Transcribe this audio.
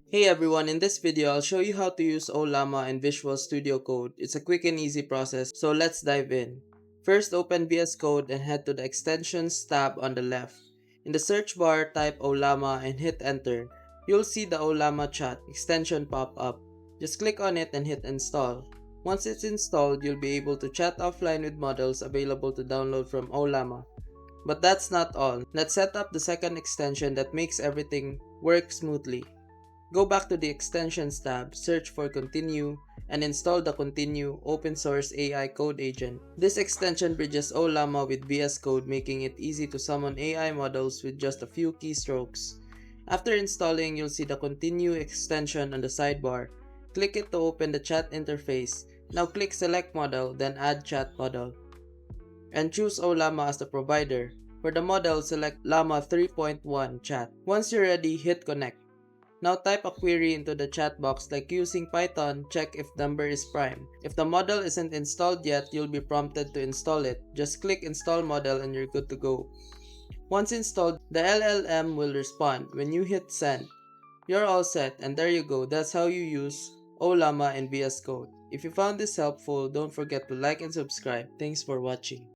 Hey everyone, in this video I'll show you how to use Ollama in Visual Studio Code. It's a quick and easy process, so let's dive in. First, open VS Code and head to the Extensions tab on the left. In the search bar, type Ollama and hit enter. You'll see the Ollama chat extension pop up. Just click on it and hit install. Once it's installed, you'll be able to chat offline with models available to download from Ollama. But that's not all. Let's set up the second extension that makes everything work smoothly. Go back to the Extensions tab, search for Continue, and install the Continue open source AI code agent. This extension bridges Ollama with VS Code, making it easy to summon AI models with just a few keystrokes. After installing, you'll see the Continue extension on the sidebar. Click it to open the chat interface. Now click Select Model, then Add Chat Model, and choose Ollama as the provider. For the model, select Llama 3.1 Chat. Once you're ready, hit Connect. Now type a query into the chat box like using Python, check if number is prime. If the model isn't installed yet, you'll be prompted to install it. Just click install model and you're good to go. Once installed, the LLM will respond. When you hit send, you're all set, and there you go. That's how you use Ollama in VS Code. If you found this helpful, don't forget to like and subscribe. Thanks for watching.